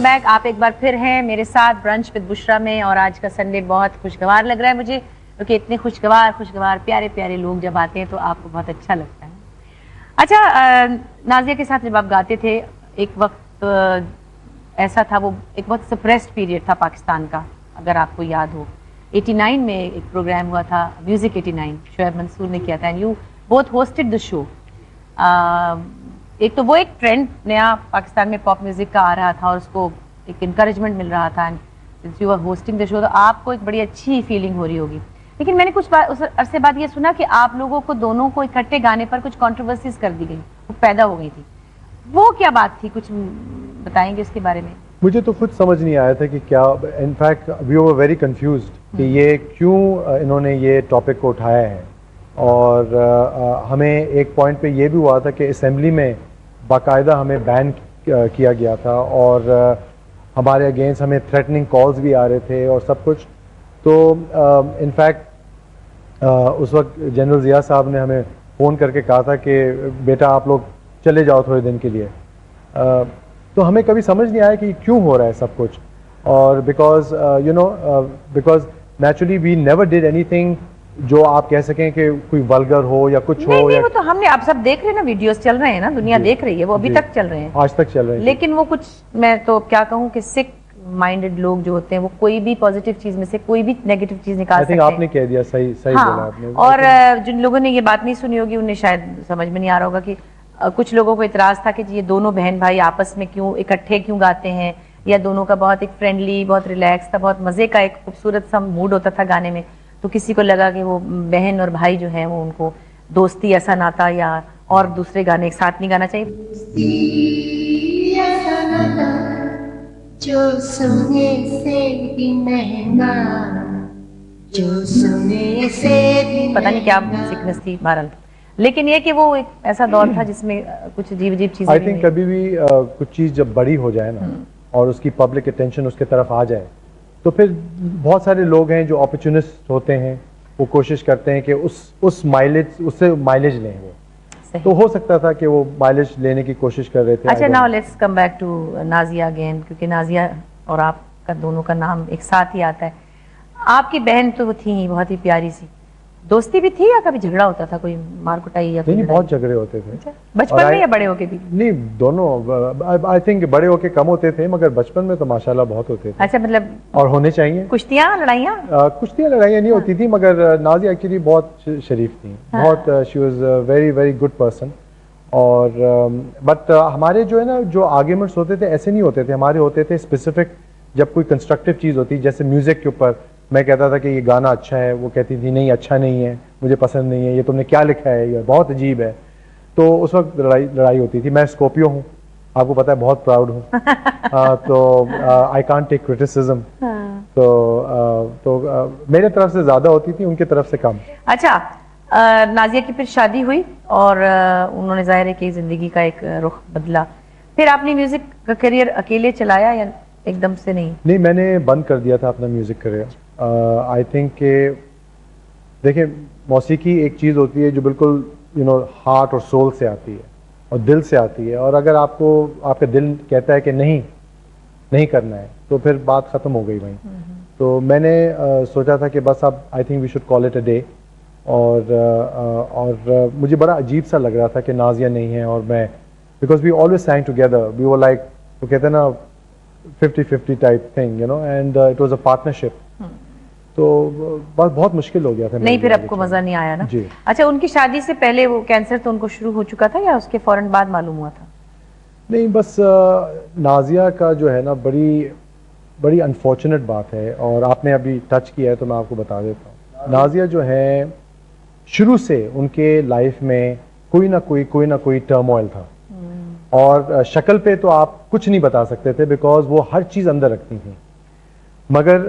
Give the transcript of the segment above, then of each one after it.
Back. آپ ایک بار پھر ہیں میرے ساتھ برنچ وذ بشرا میں, اور آج کا سنڈے بہت خوشگوار لگ رہا ہے مجھے, کیونکہ اتنے خوشگوار پیارے پیارے لوگ جب آتے ہیں تو آپ کو بہت اچھا لگتا ہے. اچھا, نازیہ کے ساتھ جب آپ گاتے تھے ایک وقت ایسا تھا, وہ ایک بہت سپریسڈ پیریڈ تھا پاکستان کا, اگر آپ کو یاد ہو 89 میں ایک پروگرام ہوا تھا میوزک 89, شعیب منصور نے کیا تھا, اینڈ یو بوتھ ہوسٹڈ دا شو. ایک تو وہ ایک ٹرینڈ نیا پاکستان میں پاپ میوزک کا آ رہا تھا اور اس کو ایک انکریجمنٹ مل رہا تھا, اینڈ یو آر ہوسٹنگ دا شو, تو آپ کو ایک بڑی اچھی فیلنگ ہو رہی ہوگی. لیکن میں نے کچھ اس عرصے بعد یہ سنا کہ آپ لوگوں کو دونوں کو اکٹھے گانے پر کچھ کنٹروورسیز کر دی گئی, وہ پیدا ہو گئی تھی, وہ کیا بات تھی, کچھ بتائیں گے اس کے بارے میں؟ مجھے تو خود سمجھ نہیں آیا تھا کہ کیا, in fact we were very confused کہ یہ کیوں انہوں نے یہ ٹاپک کو اٹھایا ہے. اور ہمیں ایک پوائنٹ پہ یہ بھی ہوا تھا کہ اسمبلی میں باقاعدہ ہمیں بین کیا گیا تھا, اور ہمارے اگینسٹ ہمیں تھریٹننگ کالز بھی آ رہے تھے اور سب کچھ. تو انفیکٹ اس وقت جنرل ضیاء صاحب نے ہمیں فون کر کے کہا تھا کہ بیٹا آپ لوگ چلے جاؤ تھوڑے دن کے لیے. تو ہمیں کبھی سمجھ نہیں آیا کہ کیوں ہو رہا ہے سب کچھ, اور because because naturally we never did anything جو آپ کہہ سکیں کہ کوئی ولگر ہو یا کچھ ہو. نہیں, وہ تو ہم نے, آپ سب دیکھ رہے ہیں نا, ویڈیوز چل رہے ہیں نا, دنیا دیکھ رہی ہے, وہ ابھی تک چل رہے ہیں, آج تک چل رہے ہیں. لیکن وہ کچھ, میں تو کیا کہوں کہ سک مائنڈڈ لوگ جو ہوتے ہیں وہ کوئی بھی پازیٹیو چیز میں سے کوئی بھی نیگیٹو چیز نکال سکتے ہیں. آپ نے کہہ دیا, صحیح بولا آپ نے. اور جن لوگوں نے یہ بات نہیں سنی ہوگی انہیں شاید سمجھ میں نہیں آ رہا ہوگا کہ کچھ لوگوں کو اعتراض تھا کہ یہ دونوں بہن بھائی آپس میں کیوں اکٹھے کیوں گاتے ہیں, یا دونوں کا بہت ایک فرینڈلی, بہت ریلیکس تھا, بہت مزے کا ایک خوبصورت سا موڈ ہوتا تھا گانے میں. تو کسی کو لگا کہ وہ بہن اور بھائی جو ہیں وہ ان کو دوستی ایسا ناتا یا اور دوسرے گانے ایک ساتھ نہیں گانا چاہیے. جو سنے سے بھی مہنگا, جو سنے سے بھی پتہ نہیں کیا سکنس تھی بہرحال, لیکن یہ کہ وہ ایک ایسا دور تھا جس میں کچھ عجیب چیزیں. آئی تھنک کبھی بھی کچھ چیز جب بڑی ہو جائے نا اور اس کی پبلک اٹینشن اس کی طرف آ جائے, تو پھر بہت سارے لوگ ہیں جو اپرچونسٹ ہوتے ہیں, وہ کوشش کرتے ہیں کہ اس سے مائلیج لیں. وہ تو ہو سکتا تھا کہ وہ مائلیج لینے کی کوشش کر رہے تھے. اچھا, now let's come back to Nazia again, کیونکہ نازیہ اور آپ کا دونوں کا نام ایک ساتھ ہی آتا ہے. آپ کی بہن تو وہ تھی ہی, بہت ہی پیاری سی, دوستی بھی تھی یا کبھی جھگڑا ہوتا تھا, کوئی مار کٹائی یا نہیں, بہت جھگڑے ہوتے تھے بچپن میں یا بڑے ہو کے بھی؟ نہیں, دونوں. آئی تھنک بڑے ہو کے کم ہوتے تھے, مگر بچپن میں تو ماشاءاللہ بہت ہوتے تھے. اچھا, مطلب اور ہونے چاہیے. کشتیاں لڑائیاں نہیں ہوتی تھی, مگر نازیہ ایکچولی بہت شریف تھی, بہت, she was very very good person. اور بٹ ہمارے جو ہے نا جو آرگیومنٹس ہوتے تھے ایسے نہیں ہوتے تھے, ہمارے ہوتے تھے اسپیسیفک. جب کوئی کنسٹرکٹیو چیز ہوتی, جیسے میوزک کے اوپر میں کہتا تھا کہ یہ گانا اچھا ہے, وہ کہتی تھی نہیں اچھا نہیں ہے, مجھے پسند نہیں ہے, یہ تم نے کیا لکھا ہے, یہ بہت عجیب ہے. تو اس وقت لڑائی ہوتی تھی. میں اسکورپیو ہوں, آپ کو پتا ہے, بہت پراؤڈ ہوں. تو آئی کانٹ ٹیک کرٹیسزم, تو میرے طرف سے زیادہ ہوتی تھی, ان کی طرف سے کم. اچھا, نازیہ کی پھر شادی ہوئی اور انہوں نے ظاہر ہے کہ زندگی کا ایک رخ بدلا. پھر آپ نے میوزک کا کیریئر اکیلے چلایا یا ایک دم سے؟ نہیں, میں نے بند کر دیا تھا اپنا میوزک کیریئر. آئی تھنک کہ دیکھیں, موسیقی ایک چیز ہوتی ہے جو بالکل ہارٹ اور سول سے آتی ہے اور دل سے آتی ہے, اور اگر آپ کا دل کہتا ہے کہ نہیں کرنا ہے تو پھر بات ختم ہو گئی وہیں. تو میں نے سوچا تھا کہ بس اب I think we should call it a day. اور مجھے بڑا عجیب سا لگ رہا تھا کہ نازیہ نہیں ہے اور میں, because we always sang together, we were like, وہ کہتے ہیں نا 50-50 type thing, and it was a partnership. تو بس بہت مشکل ہو گیا تھا. نہیں, پھر آپ کو مزہ نہیں آیا نا؟ جی. اچھا, ان کی شادی سے پہلے وہ کینسر تو ان کو شروع ہو چکا تھا یا اس کے فوراً بعد معلوم ہوا تھا؟ نہیں, بس نازیہ کا جو ہے نا بڑی انفارچونیٹ بات ہے, اور آپ نے ابھی ٹچ کیا ہے تو میں آپ کو بتا دیتا ہوں. نازیہ جو ہے شروع سے ان کے لائف میں کوئی نہ کوئی ٹرموائل تھا, اور شکل پہ تو آپ کچھ نہیں بتا سکتے تھے بیکاز وہ ہر چیز اندر رکھتی تھیں. مگر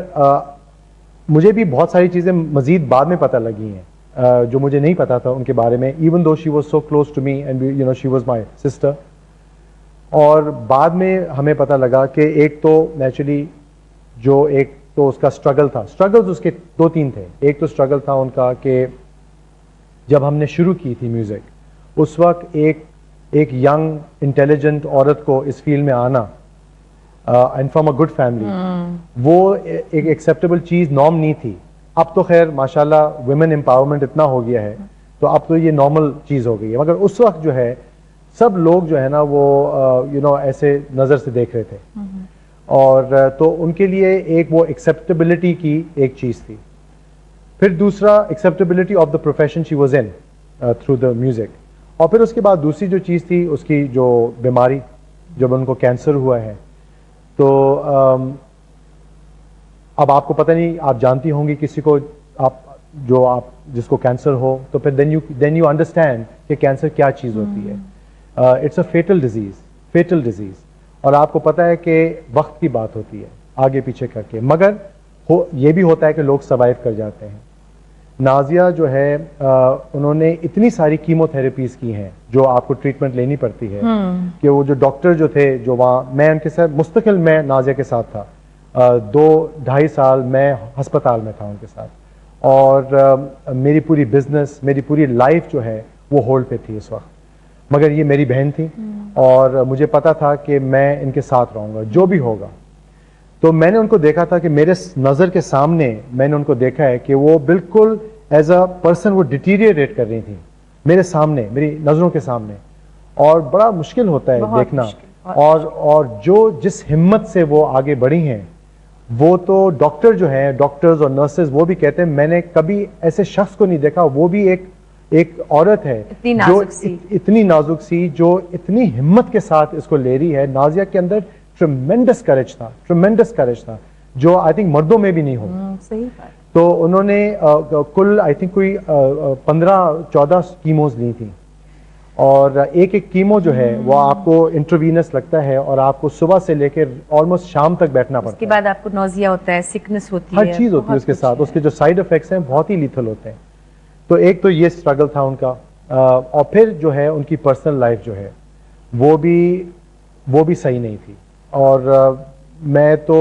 مجھے بھی بہت ساری چیزیں مزید بعد میں پتہ لگی ہیں جو مجھے نہیں پتا تھا ان کے بارے میں, even though she was so close to me and she was my sister. اور بعد میں ہمیں پتہ لگا کہ ایک تو نیچرلی جو ایک تو اس کا اسٹرگل تھا, اسٹرگلز اس کے 2-3 تھے. ایک تو اسٹرگل تھا ان کا کہ جب ہم نے شروع کی تھی میوزک, اس وقت ایک ینگ انٹیلیجنٹ عورت کو اس فیلڈ میں آنا and from a good family, वो एक एक्सेप्टेबल चीज़ नॉर्म नहीं थी. अब तो खैर माशाल्लाह वुमेन एम्पावरमेंट इतना हो गया है तो अब तो ये नॉर्मल चीज़ हो गई है, मगर उस वक्त जो है सब लोग जो है ना वो ऐसे नज़र से देख रहे थे. और तो उनके लिए एक वो एक्सेप्टेबिलिटी की एक चीज़ थी. फिर दूसरा acceptability of the profession she was in through the music. और फिर उसके बाद दूसरी जो चीज़ थी उसकी जो बीमारी, जब उनको कैंसर हुआ है तो अब आपको पता नहीं, आप जानती होंगी किसी को आप जिसको कैंसर हो, तो फिर देन यू अंडरस्टैंड कि कैंसर क्या चीज़ होती है. It's a fatal disease. और आपको पता है कि वक्त की बात होती है आगे पीछे करके, मगर ये भी होता है कि लोग सर्वाइव कर जाते हैं. नाजिया जो है उन्होंने इतनी सारी कीमोथेरेपीज़ की हैं जो आपको ट्रीटमेंट लेनी पड़ती है कि वो जो डॉक्टर जो थे जो वहाँ, मैं उनके साथ मुस्तकिल मैं नाजिया के साथ था. 2-2.5 साल मैं अस्पताल में था उनके साथ. और मेरी पूरी बिजनेस, मेरी पूरी लाइफ जो है वो होल्ड पे थी इस वक्त. मगर ये मेरी बहन थी और मुझे पता था कि मैं इनके साथ रहूँगा जो भी होगा. तो मैंने उनको देखा था कि मेरे नज़र के सामने मैंने उनको देखा है कि वो बिल्कुल एज अ पर्सन वो डिटीरियरेट कर रही थी मेरे सामने, मेरी नज़रों के सामने. और बड़ा मुश्किल होता है देखना. और जो जिस हिम्मत से वो आगे बढ़ी हैं, वो तो डॉक्टर जो हैं, डॉक्टर्स और नर्सेज, वो भी कहते हैं मैंने कभी ऐसे शख्स को नहीं देखा. वो भी एक औरत है जो इतनी नाजुक सी, जो इतनी हिम्मत के साथ इसको ले रही है. नाजिया के अंदर ट्रेमेंडस करेज था जो आई थिंक मर्दों में भी नहीं हो. सही बात. तो उन्होंने कुल आई थिंक कोई 15-14 कीमोज ली थी. और एक कीमो जो है वो आपको इंट्रावीनस लगता है और आपको सुबह से लेकर ऑलमोस्ट शाम तक बैठना पड़ता है. उसके बाद आपको नोजिया होता है, सिकनेस होती है, हर चीज़ होती है उसके साथ. उसके जो साइड इफेक्ट्स हैं बहुत ही लीथल होते हैं. तो एक तो ये स्ट्रगल था उनका. और फिर जो है उनकी पर्सनल लाइफ जो है वो भी सही नहीं थी. और मैं तो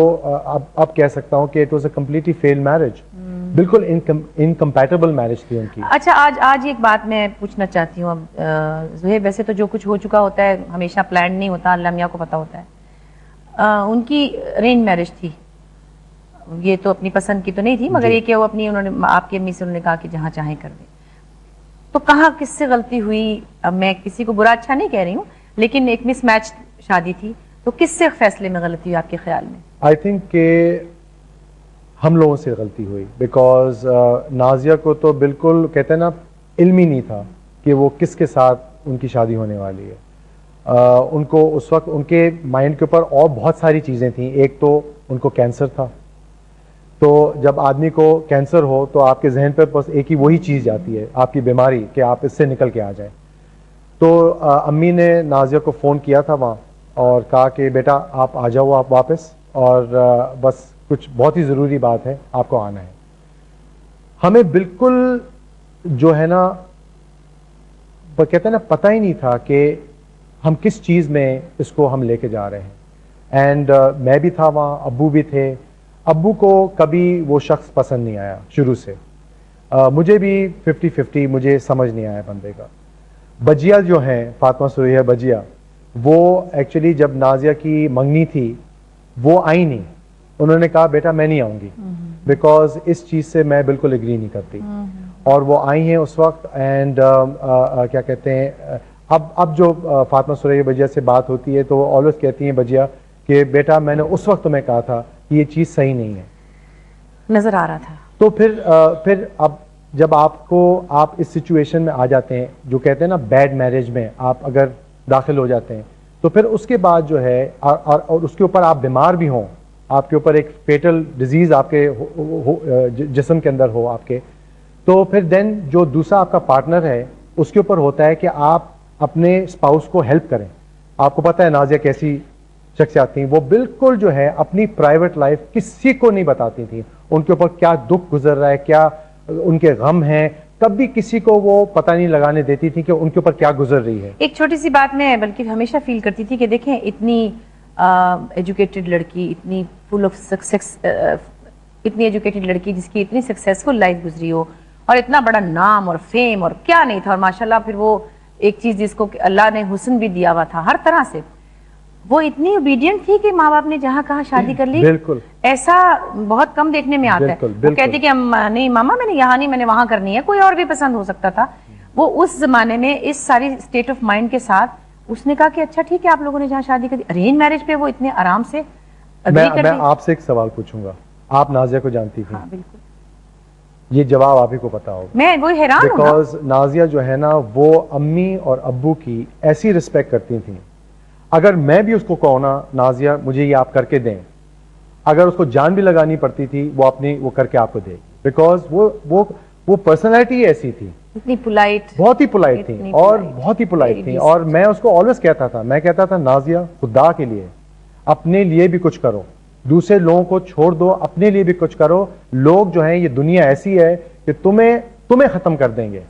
अब कह सकता हूँ कि it was a completely fail marriage. बिल्कुल इनकम्पैटिबल मैरिज थी उनकी. अच्छा, आज एक बात मैं पूछना चाहती हूँ. अब ज़ुहैब, वैसे तो जो कुछ हो चुका होता है हमेशा प्लान नहीं होता, अल्लाह मियाँ को पता होता है. उनकी अरेंज मैरिज थी, ये तो अपनी पसंद की तो नहीं थी, मगर ये कि वो अपनी, उन्होंने आपकी अम्मी से उन्होंने कहा कि जहाँ चाहें कर दे. तो कहाँ किससे गलती हुई? अब मैं किसी को बुरा अच्छा नहीं कह रही हूँ, लेकिन एक मिसमैच शादी थी, तो किससे फैसले में गलती हुई आपके ख्याल में? आई थिंक कि हम लोगों से गलती हुई. बिकॉज नाजिया को तो बिल्कुल कहते हैं ना इल्म ही नहीं था कि वो किसके साथ उनकी शादी होने वाली है. उनको उस वक्त उनके माइंड के ऊपर और बहुत सारी चीज़ें थी. एक तो उनको कैंसर था, तो जब आदमी को कैंसर हो तो आपके जहन पर बस एक ही वही चीज़ जाती है, आपकी बीमारी, कि आप इससे निकल के आ जाएं. तो अम्मी ने नाजिया को फ़ोन किया था वहाँ और कहा कि बेटा आप आ जाओ, आप वापस, और बस कुछ बहुत ही ज़रूरी बात है, आपको आना है. हमें बिल्कुल जो है ना कहते हैं ना पता ही नहीं था कि हम किस चीज़ में इसको हम लेके जा रहे हैं. एंड मैं भी था वहाँ, अब्बू भी थे. अब्बू को कभी वो शख्स पसंद नहीं आया शुरू से. मुझे भी 50-50 मुझे समझ नहीं आया बंदे का. बजिया जो हैं, फातिमा सुरैया बजिया, वो एक्चुअली जब नाजिया की मंगनी थी वो आई नहीं. उन्होंने कहा बेटा मैं नहीं आऊँगी, बिकॉज इस चीज़ से मैं बिल्कुल एग्री नहीं करती. और वो आई हैं उस वक्त. एंड क्या कहते हैं, अब जो फातिमा सुरैया बजिया से बात होती है तो वो ऑलवेज कहती हैं बजिया कि बेटा मैंने उस वक्त तुम्हें कहा था कि ये चीज़ सही नहीं है, नजर आ रहा था. तो फिर अब जब आप इस सिचुएशन में आ जाते हैं, जो कहते हैं ना बैड मैरिज में आप अगर दाखिल हो जाते हैं, तो फिर उसके बाद जो है और उसके ऊपर आप बीमार भी हों, आपके ऊपर एक फेटल डिजीज आपके जिस्म के अंदर हो आपके, तो फिर देन जो दूसरा आपका पार्टनर है उसके ऊपर होता है कि आप अपने स्पाउस को हेल्प करें. आपको पता है नाजिया कैसी शख्सियत थी, वो बिल्कुल जो है अपनी प्राइवेट लाइफ किसी को नहीं बताती थी. उनके ऊपर क्या दुख गुजर रहा है, क्या उनके गम हैं, कभी किसी को वो पता नहीं लगाने देती थी कि उनके ऊपर क्या गुजर रही है. एक छोटी सी बात मैं बल्कि हमेशा फील करती थी कि देखें इतनी एजुकेटेड लड़की, इतनी फुल ऑफ सक्सेस, इतनी एजुकेटेड लड़की जिसकी इतनी सक्सेसफुल लाइफ गुजरी हो और इतना बड़ा नाम और फेम और क्या नहीं था, और माशाल्लाह फिर वो एक चीज़ जिसको अल्लाह ने हुस्न भी दिया हुआ था हर तरह से, वो इतनी ओबीडियंट थी कि माँ बाप ने जहाँ कहा शादी कर ली। बिल्कुल ऐसा बहुत कम देखने में आता है। वो कहती कि नहीं मामा मैंने यहाँ नहीं, मैंने वहां करनी है। कोई और भी पसंद हो सकता था। वो उस जमाने में इस सारी स्टेट ऑफ माइंड के साथ उसने कहा कि अच्छा ठीक है आप लोगों ने जहाँ शादी कर दी। अरेंज मैरिज पे वो इतने आराम से अग्री कर दी। मैं आपसे एक सवाल पूछूंगा, आप नाजिया को जानती थी? हाँ, बिल्कुल। ये जवाब आप ही को पता होगा। मैं वही हैरान हूँ बिकॉज नाजिया जो है ना वो अम्मी और अब्बू की ऐसी रिस्पेक्ट करती थी, अगर मैं भी उसको कहूँ ना नाजिया मुझे ये आप करके दें, अगर उसको जान भी लगानी पड़ती थी वो अपनी वो करके आपको देगी। बिकॉज वो पर्सनैलिटी ऐसी थी, इतनी पोलाइट, बहुत ही पोलाइट थी और बहुत ही पोलाइट थी। और मैं उसको ऑलवेज कहता था, मैं कहता था नाजिया खुदा के लिए अपने लिए भी कुछ करो, दूसरे लोगों को छोड़ दो, अपने लिए भी कुछ करो। लोग जो हैं ये दुनिया ऐसी है कि तुम्हें खत्म कर देंगे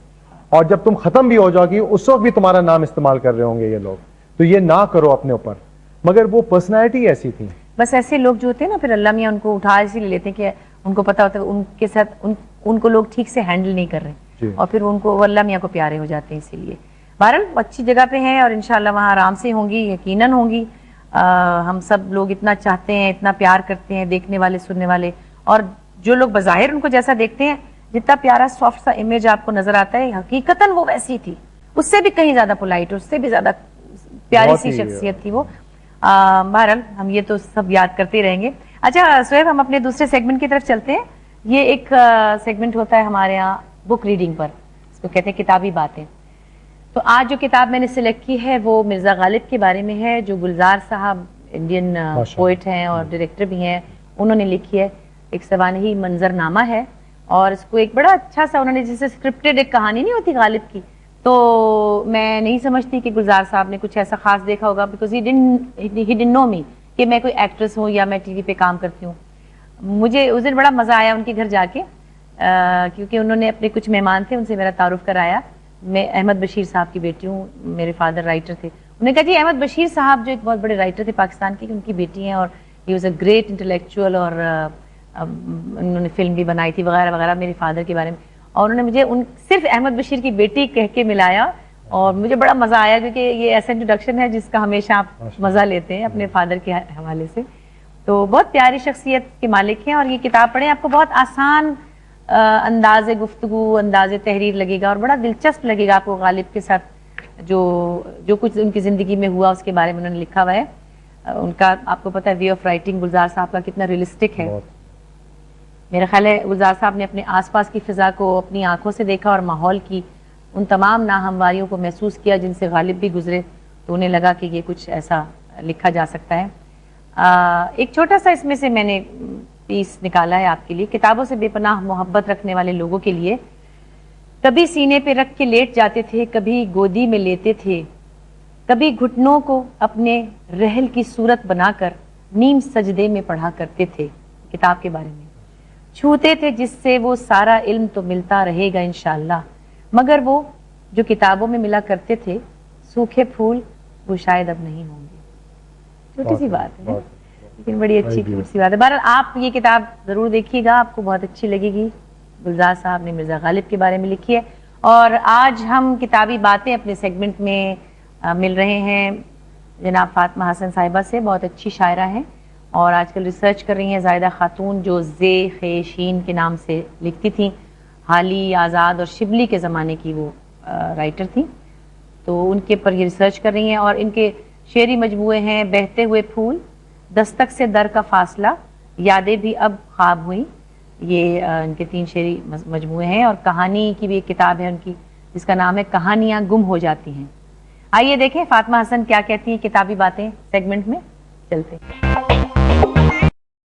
और जब तुम खत्म भी हो जाओगी उस वक्त भी तुम्हारा नाम इस्तेमाल कर रहे होंगे ये लोग, तो ये ना करो अपने ऊपर। मगर वो पर्सनैलिटी ऐसी थी। बस ऐसे लोग जो होते हैं ना फिर अल्लाह मियां उनको उठा इसीलिए लेते हैं कि उनको पता होता है उनके साथ उनको लोग ठीक से हैंडल नहीं कर रहे और फिर उनको अल्लाह मियां को प्यारे हो जाते हैं। इसीलिए बहरहाल अच्छी जगह पे हैं और इंशाल्लाह वहाँ आराम से होंगी, यकीनन होंगी। हम सब लोग इतना चाहते हैं, इतना प्यार करते हैं, देखने वाले सुनने वाले, और जो लोग बज़ाहिर उनको जैसा देखते हैं, जितना प्यारा सॉफ्ट सा इमेज आपको नजर आता है, हकीकतन वो वैसी थी, उससे भी कहीं ज्यादा पोलाइट, उससे भी ज्यादा प्यारी सी शख्सियत थी वो। बहरहाल हम ये तो सब याद करते ही रहेंगे। अच्छा सुहेब, हम अपने दूसरे सेगमेंट की तरफ चलते हैं। ये एक सेगमेंट होता है हमारे यहाँ बुक रीडिंग पर, इसको कहते हैं किताबी बातें। तो आज जो किताब मैंने सिलेक्ट की है वो मिर्ज़ा गालिब के बारे में है, जो गुलजार साहब इंडियन पोइट हैं और डायरेक्टर भी हैं, उन्होंने लिखी है। एक सवानही मंजरनामा है और इसको एक बड़ा अच्छा सा उन्होंने, जैसे स्क्रिप्टेड एक कहानी नहीं होती गालिब की, तो मैं नहीं समझती कि गुलजार साहब ने कुछ ऐसा खास देखा होगा, बिकॉज ही डिडंट नो मी कि मैं कोई एक्ट्रेस हूँ या मैं टीवी पे काम करती हूँ। मुझे उस दिन बड़ा मजा आया उनके घर जाके, क्योंकि उन्होंने अपने कुछ मेहमान थे उनसे मेरा तारुफ कराया। मैं अहमद बशीर साहब की बेटी हूँ, मेरे फादर राइटर थे। उन्होंने कहा जी अहमद बशीर साहब जो एक बहुत बड़े राइटर थे पाकिस्तान की, उनकी बेटी हैं और he was a great intellectual, और उन्होंने फिल्म भी बनाई थी वगैरह वगैरह मेरे फादर के बारे में। और उन्होंने मुझे सिर्फ अहमद बशीर की बेटी कह के मिलाया और मुझे बड़ा मजा आया, क्योंकि ये ऐसा इंट्रोडक्शन है जिसका हमेशा आप मजा लेते हैं अपने फादर के हवाले से। तो बहुत प्यारी शख्सियत के मालिक हैं और ये किताब पढ़ें, आपको बहुत आसान अंदाज गुफ्तगू, अंदाज तहरीर लगेगा और बड़ा दिलचस्प लगेगा आपको। गालिब के साथ जो कुछ उनकी ज़िंदगी में हुआ उसके बारे में उन्होंने लिखा हुआ है। उनका आपको पता है वे ऑफ राइटिंग गुलजार साहब का कितना रियलिस्टिक है। मेरा ख्याल है गुलजार साहब ने अपने आसपास की फ़िज़ा को अपनी आंखों से देखा और माहौल की उन तमाम नाहमवारियों को महसूस किया जिनसे गालिब भी गुजरे, तो उन्हें लगा कि ये कुछ ऐसा लिखा जा सकता है। एक छोटा सा इसमें से मैंने पीस निकाला है आपके लिए। किताबों से बेपनाह मोहब्बत रखने वाले लोगों के लिए, कभी सीने पे रख के लेट जाते थे, कभी गोदी में लेते थे, कभी घुटनों को अपने रहल की सूरत बनाकर नीम सजदे में पढ़ा करते थे। किताब के बारे में छूते थे जिससे वो सारा इल्म तो मिलता रहेगा इंशाअल्लाह, मगर वो जो किताबों में मिला करते थे सूखे फूल वो शायद अब नहीं होंगे। छोटी सी बात है लेकिन बड़ी अच्छी क्यूट सी बात है। बहरहाल आप ये किताब जरूर देखिएगा, आपको बहुत अच्छी लगेगी। गुलजार साहब ने मिर्ज़ा गालिब के बारे में लिखी है। और आज हम किताबी बातें अपने सेगमेंट में मिल रहे हैं जनाब फातिमा हसन साहिबा से, बहुत अच्छी शायरा हैं और आजकल रिसर्च कर रही हैं। ज़ाहिदा खातून जो ज़े-ख़े-शीन के नाम से लिखती थी, हाली, आज़ाद और शिबली के ज़माने की वो राइटर थी, तो उनके पर ये रिसर्च कर रही हैं। और इनके शेरी मजमूए हैं बहते हुए फूल, दस्तक से दर का फासला, यादें भी अब ख्वाब हुई। ये इनके 3 शेरी मजमूए हैं। और कहानी की भी एक किताब है उनकी जिसका नाम है कहानियाँ गुम हो जाती हैं। आइए देखें फातिमा हसन क्या कहती हैं किताबी बातें सेगमेंट में। चलते हैं।